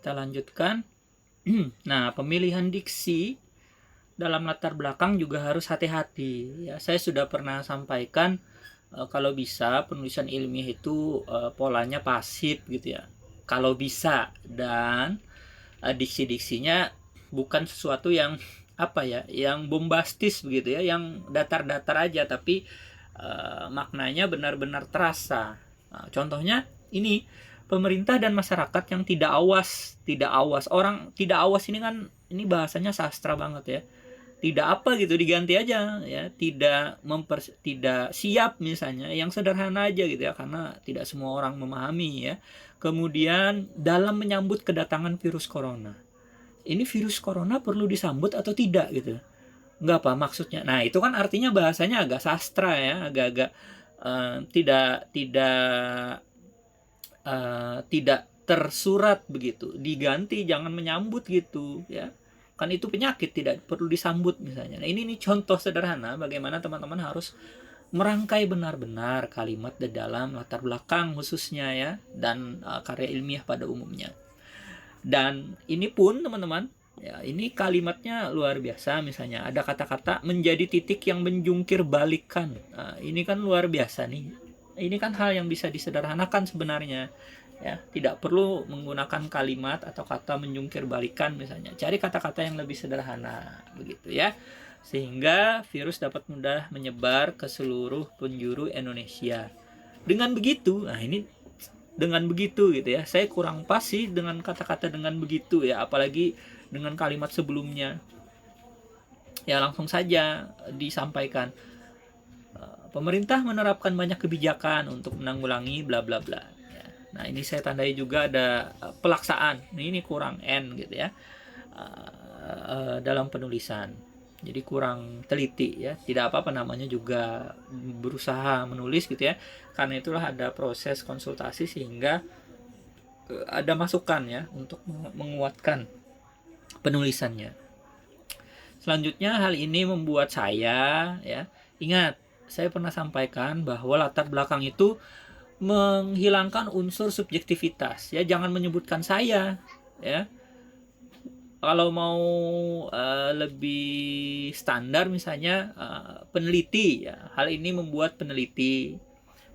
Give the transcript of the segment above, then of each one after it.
kita lanjutkan. Nah, pemilihan diksi dalam latar belakang juga harus hati-hati. Ya, saya sudah pernah sampaikan kalau bisa penulisan ilmiah itu polanya pasif gitu ya. Kalau bisa, dan diksi-diksinya bukan sesuatu yang yang bombastis begitu ya, yang datar-datar aja, tapi maknanya benar-benar terasa. Nah, contohnya ini, pemerintah dan masyarakat yang tidak awas. Orang tidak awas ini kan, ini bahasanya sastra banget ya. Tidak apa gitu, diganti aja ya, tidak siap misalnya, yang sederhana aja gitu ya, karena tidak semua orang memahami ya. Kemudian dalam menyambut kedatangan virus corona, ini virus corona perlu disambut atau tidak gitu, nggak apa maksudnya. Nah, itu kan artinya bahasanya agak sastra ya, agak-agak tidak tersurat begitu, diganti jangan menyambut gitu ya, kan itu penyakit, tidak perlu disambut misalnya. Nah, ini contoh sederhana bagaimana teman-teman harus merangkai benar-benar kalimat di dalam latar belakang khususnya ya, dan karya ilmiah pada umumnya. Dan ini pun teman-teman ya, ini kalimatnya luar biasa. Misalnya ada kata-kata menjadi titik yang menjungkir balikan. Nah, ini kan luar biasa nih. Ini kan hal yang bisa disederhanakan sebenarnya ya, tidak perlu menggunakan kalimat atau kata menjungkir balikan misalnya. Cari kata-kata yang lebih sederhana begitu ya, sehingga virus dapat mudah menyebar ke seluruh penjuru Indonesia. Dengan begitu, nah ini dengan begitu gitu ya, saya kurang pas sih dengan kata-kata dengan begitu ya, apalagi dengan kalimat sebelumnya ya, langsung saja disampaikan pemerintah menerapkan banyak kebijakan untuk menanggulangi bla bla bla ya. Nah, ini saya tandai juga ada pelaksaan, ini kurang N gitu ya, dalam penulisan, jadi kurang teliti ya. Tidak apa-apa, namanya juga berusaha menulis gitu ya, karena itulah ada proses konsultasi sehingga ada masukan ya untuk menguatkan penulisannya. Selanjutnya, hal ini membuat saya ya, ingat saya pernah sampaikan bahwa latar belakang itu menghilangkan unsur subjektivitas ya, jangan menyebutkan saya ya. Kalau mau lebih standar misalnya peneliti ya, hal ini membuat peneliti,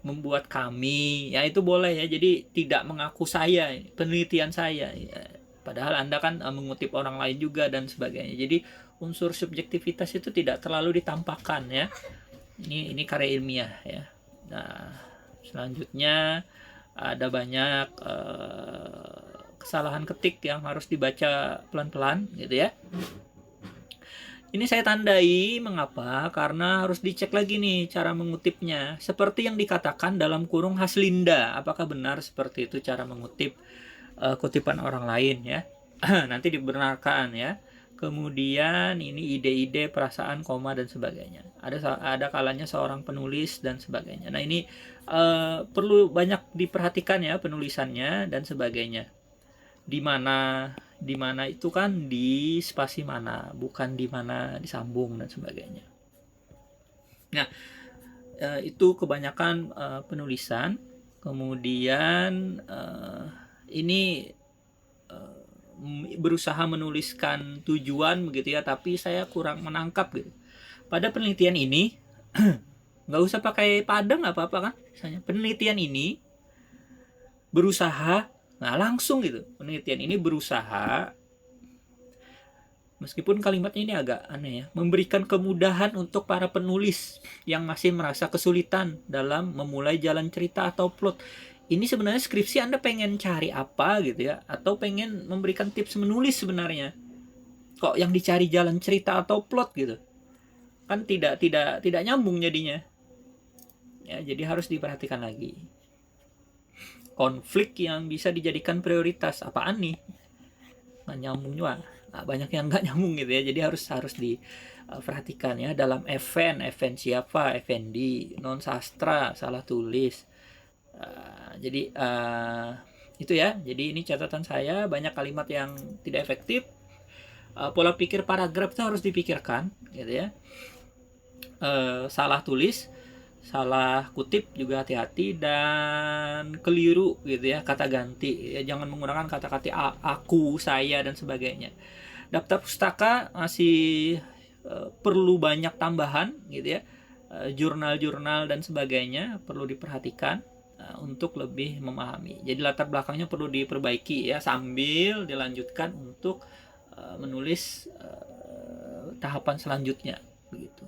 membuat kami ya, itu boleh ya. Jadi tidak mengaku saya, penelitian saya ya. Padahal Anda kan mengutip orang lain juga dan sebagainya. Jadi unsur subjektivitas itu tidak terlalu ditampakkan ya. Ini karya ilmiah ya. Nah, selanjutnya ada banyak kesalahan ketik yang harus dibaca pelan-pelan gitu ya. Ini saya tandai, mengapa? Karena harus dicek lagi nih cara mengutipnya. Seperti yang dikatakan dalam kurung Haslinda, apakah benar seperti itu cara mengutip kutipan orang lain ya? Nanti dibenarkan ya. Kemudian ini ide-ide, perasaan, koma dan sebagainya. Ada kalanya seorang penulis dan sebagainya. Nah, ini perlu banyak diperhatikan ya penulisannya dan sebagainya. Di mana itu kan di spasi mana, bukan di mana disambung dan sebagainya. Nah, itu kebanyakan penulisan. Kemudian ini berusaha menuliskan tujuan begitu ya, tapi saya kurang menangkap gitu. Pada penelitian ini nggak usah pakai pada, nggak apa-apa kan, misalnya penelitian ini berusaha, nah langsung gitu, penelitian ini berusaha, meskipun kalimatnya ini agak aneh ya, memberikan kemudahan untuk para penulis yang masih merasa kesulitan dalam memulai jalan cerita atau plot. Ini sebenarnya skripsi Anda pengen cari apa gitu ya, atau pengen memberikan tips menulis sebenarnya. Kok yang dicari jalan cerita atau plot gitu? Kan tidak nyambung jadinya. Ya, jadi harus diperhatikan lagi. Konflik yang bisa dijadikan prioritas, apaan nih? Nggak nyambung juga. Nah, banyak yang nggak nyambung gitu ya. Jadi harus diperhatikan ya, dalam event siapa, FND, non sastra, salah tulis. Jadi itu ya. Jadi ini catatan saya, banyak kalimat yang tidak efektif. Pola pikir paragraf itu harus dipikirkan gitu ya. Salah tulis, salah kutip juga hati-hati, dan keliru gitu ya kata ganti ya, jangan menggunakan kata-kata aku, saya, dan sebagainya. Daftar pustaka masih perlu banyak tambahan gitu ya, jurnal-jurnal dan sebagainya perlu diperhatikan untuk lebih memahami. Jadi latar belakangnya perlu diperbaiki ya, sambil dilanjutkan untuk menulis tahapan selanjutnya begitu.